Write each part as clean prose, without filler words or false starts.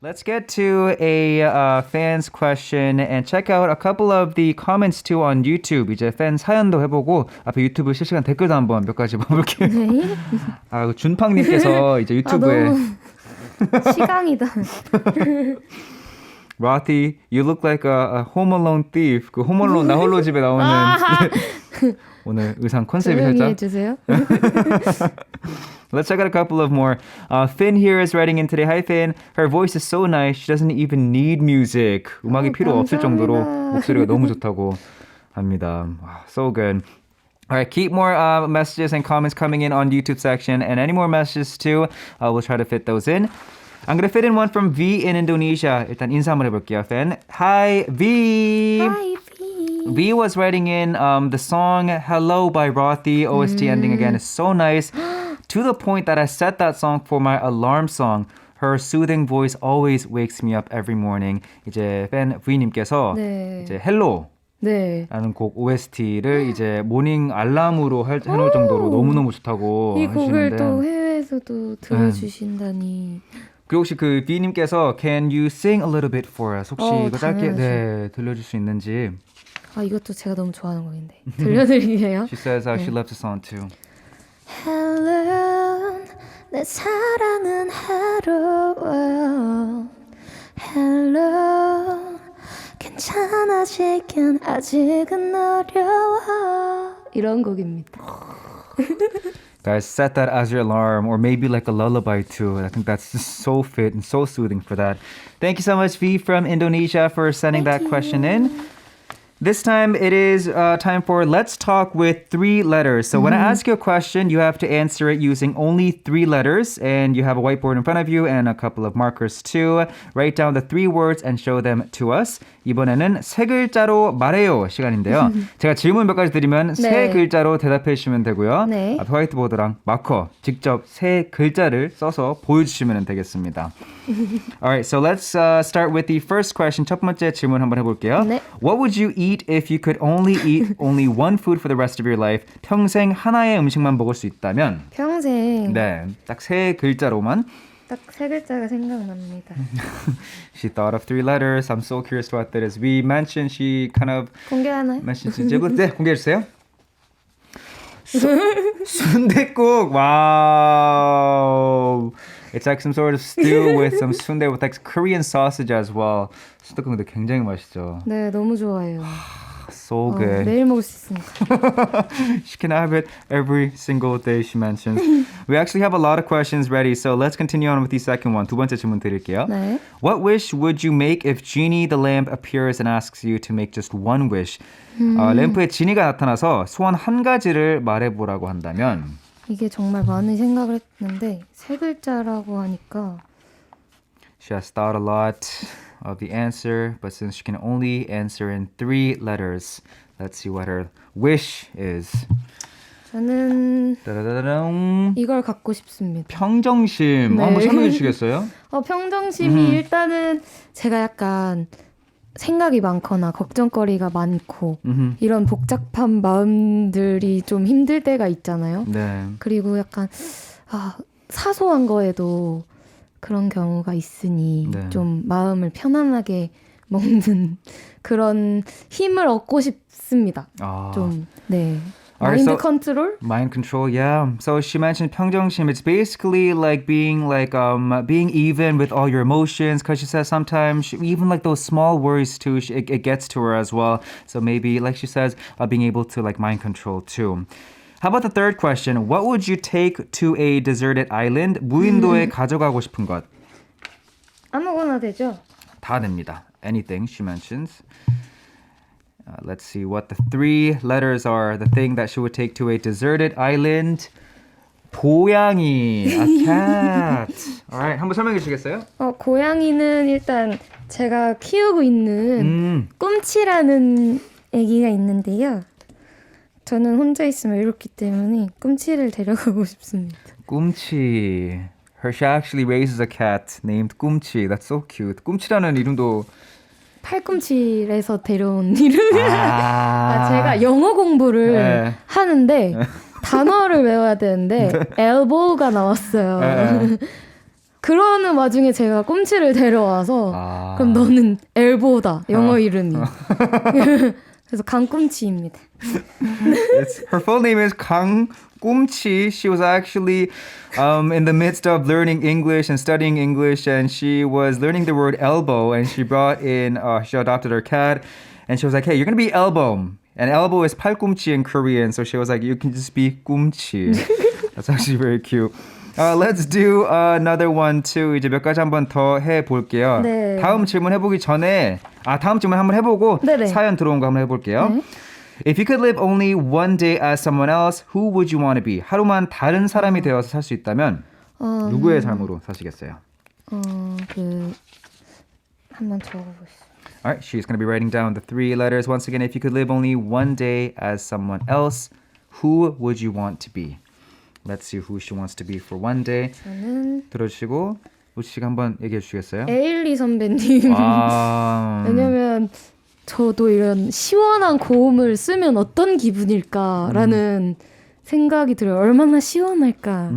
Let's get to a fan's question and check out a couple of the comments too on YouTube. 이제 팬 사연도 해보고 앞에 유튜브 실시간 댓글도 한번 몇 가지 봐볼게요. 네. 아, 준팡님께서 이제 유튜브에 너무 시강이다. Rothy, you look like a Home Alone thief. 그 Home Alone 나 홀로 집에 나오는 오늘 의상 컨셉이 조용히 살짝. 해주세요. Let's check out a couple of more. Finn here is writing in today. Hi Finn. Her voice is so nice. She doesn't even need music. 음악이 필요 없을 정도로 목소리가 너무 좋다고 합니다. Wow, so good. All right, keep more messages and comments coming in on YouTube section and any more messages too. We'll try to fit those in. I'm going to fit in one from V in Indonesia. 일단 인사 한번 해볼게요, Finn. Hi, V. Hi, V. V was writing in the song Hello by Rothy. OST ending again is so nice. To the point that I set that song for my alarm song. Her soothing voice always wakes me up every morning. 이제 팬 V님께서 네. 이제 헬로 네. 라는 곡 OST를 이제 모닝 알람으로 해놓을 정도로 너무너무 좋다고 이 곡을 하시는데 또 해외에서도 들어주신다니. 그리고 혹시 그 V님께서 Can you sing a little bit for us? 혹시 이거 짧게 당연하죠. 들려줄 수 있는지 아, 이것도 제가 너무 좋아하는 곡인데. 들려드릴게요. She says she loves the song too. Hello, 내 사랑은 해로워. Hello, 괜찮아지긴 아직은 어려워. 이런 곡입니다. Guys, set that as your alarm or maybe like a lullaby too. I think that's just so fit and so soothing for that. Thank you so much, V from Indonesia, for sending that question in. This time it is time for Let's Talk with 3 letters. So when I ask you a question, you have to answer it using only 3 letters. And you have a whiteboard in front of you and a couple of markers too. Write down the 3 words and show them to us. 이번에는 3글자로 말해요 시간인데요. 제가 질문 몇 가지 드리면 3글자로 대답해 주시면 되고요. 네. 앞에 화이트보드랑 마커 직접 3글자를 써서 보여주시면 되겠습니다. Alright, so let's start with the first question. 첫 번째 질문 한번 해볼게요. 네. What would you eat if you could only eat only one food for the rest of your life? 평생 하나의 음식만 먹을 수 있다면? 평생 네, 딱 3글자로만. 딱 3글자가 생각납니다. She thought of 3 letters. I'm so curious what that is. We mentioned she kind of 공개하나요? mentioned 네, 공개해 주세요. 순댓국. Wow. It's like some sort of stew with some sundae with like Korean sausage as well. 순댓국 근데 굉장히 맛있죠. 네, 너무 좋아해요. So good. 매일 먹을 수 있으니까. She can have it every single day, she mentions. We actually have a lot of questions ready, so let's continue on with the second one. 두 번째 질문 드릴게요. 네. What wish would you make if Genie the lamp appears and asks you to make just one wish? 램프에 지니가 나타나서 소원 한 가지를 말해보라고 한다면? 이게 정말 많이 생각을 했는데 3글자라고 하니까 She has thought a lot of the answer, but since she can only answer in 3 letters, let's see what her wish is. 저는 따다다다당. 이걸 갖고 싶습니다. 평정심. 네. 한번 설명해 주시겠어요? 평정심이 일단은 제가 약간 생각이 많거나 걱정거리가 많고 이런 복잡한 마음들이 좀 힘들 때가 있잖아요. 네. 그리고 약간 사소한 거에도 그런 경우가 있으니 네. 좀 마음을 편안하게 먹는 그런 힘을 얻고 싶습니다. 좀 네. Alright, 마인드 컨트롤? Mind control, yeah. So she mentioned 평정심. It's basically like being even with all your emotions. Because she says sometimes even like those small worries too, it gets to her as well. So maybe like she says, being able to like mind control too. How about the third question? What would you take to a deserted island? 무인도에 가져가고 싶은 것. 아무거나 되죠? 다 됩니다. Anything she mentions. Let's see what the 3 letters are. The thing that she would take to a deserted island. 고양이. A cat. Alright, 한번 설명해 주시겠어요? 고양이는 일단 제가 키우고 있는 꿈치라는 애기가 있는데요. 저는 혼자 있으면 외롭기 때문에 꿈치를 데려가고 싶습니다. 꿈치. She actually raises a cat named 꿈치. That's so cute. 꿈치라는 이름도 팔꿈치에서 데려온 이름이에요. 제가 영어 공부를 하는데 단어를 외워야 되는데 elbow가 나왔어요. 그러는 와중에 제가 꼼치를 데려와서 그럼 너는 엘보다 영어 이름이. 그래서 강꿈치입니다. Her full name is Kang Kumchi. She was actually in the midst of learning English and studying English, and she was learning the word elbow, and she brought in, she adopted her cat, and she was like, hey, you're going to be elbow. And elbow is 팔꿈치 in Korean, so she was like, you can just be 꿈치. That's actually very cute. Let's do another one too. 이제 몇 가지 한번 더 해볼게요. 네. 다음 질문 해보기 전에 다음 질문 한번 해보고 네네. 사연 들어온 거 한번 해볼게요. 네. If you could live only one day as someone else, who would you want to be? 하루만 다른 사람이 되어서 살 수 있다면 누구의 삶으로 사시겠어요? 한번 적어보시죠. Alright, she's going to be writing down the 3 letters. Once again, if you could live only one day as someone else, who would you want to be? Let's see who she wants to be for one day. 저는 들어주시고 우치 씨가 한번 얘기해 주시겠어요? 에일리 선배님. 왜냐면 저도 이런 시원한 고음을 쓰면 어떤 기분일까라는 생각이 들어요. 얼마나 시원할까.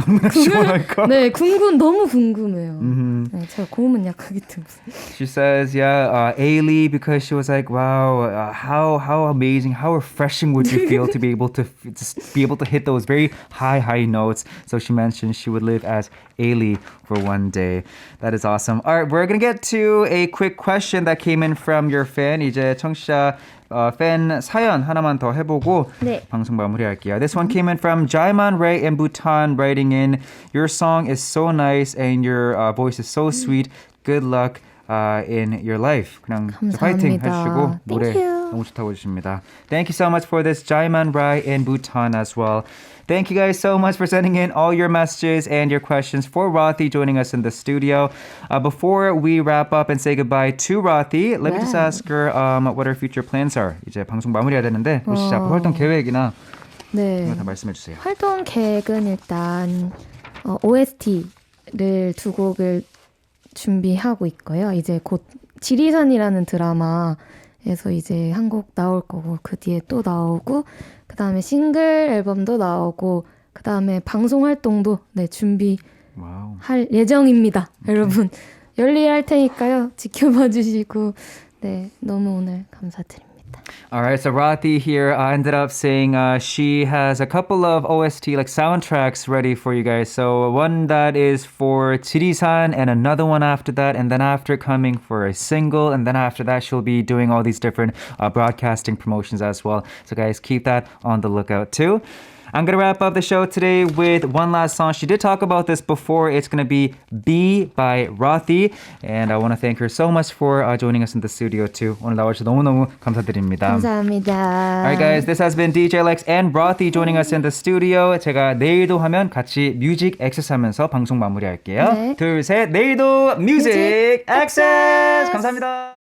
얼마나 시원할까? 네, 너무 궁금해요. 네, 제가 고음은 약하기 때문에. She says, yeah, Ailey, because she was like, wow, how amazing, how refreshing would you feel to be able to just be able to hit those very high notes. So she mentioned she would live as Ailey for one day. That is awesome. All right, we're going to get to a quick question that came in from your fan. 이제 청취자 팬 사연 하나만 더 해보고 네. 방송 마무리할게요. This one came in from Jaiman Ray in Bhutan, writing in, your song is so nice and your voice is so sweet. Good luck in your life. 그냥 파이팅 해주시고 노래 너무 좋다고 해주십니다. Thank you so much for this, Jaiman Ray in Bhutan as well. Thank you guys so much for sending in all your messages and your questions for Rothy joining us in the studio. Before we wrap up and say goodbye to Rothy, let me just ask her what her future plans are. 이제 방송 마무리해야 되는데 혹시 앞으로 활동 계획이나 네. 다 말씀해 주세요. 활동 계획은 일단 OST를 2곡을 준비하고 있고요. 이제 곧 지리산이라는 드라마에서 이제 한 곡 나올 거고 그 뒤에 또 나오고 그 다음에 싱글 앨범도 나오고 그 다음에 방송 활동도 준비할 예정입니다. 여러분 열일할 테니까요. 지켜봐 주시고 네 너무 오늘 감사드립니다. Alright, so Rothy here ended up saying she has a couple of OST like soundtracks ready for you guys. So one that is for Chirisan and another one after that, and then after coming for a single, and then after that she'll be doing all these different broadcasting promotions as well. So guys, keep that on the lookout too. I'm going to wrap up the show today with one last song. She did talk about this before. It's going to be B by Rothy. And I want to thank her so much for joining us in the studio too. 오늘 나와주셔서 너무너무 감사드립니다. 감사합니다. Alright guys, this has been DJ Lex and Rothy joining us in the studio. 제가 내일도 하면 같이 뮤직 액세스 하면서 방송 마무리할게요. 네. 둘, 셋. 내일도 뮤직 액세스! 감사합니다.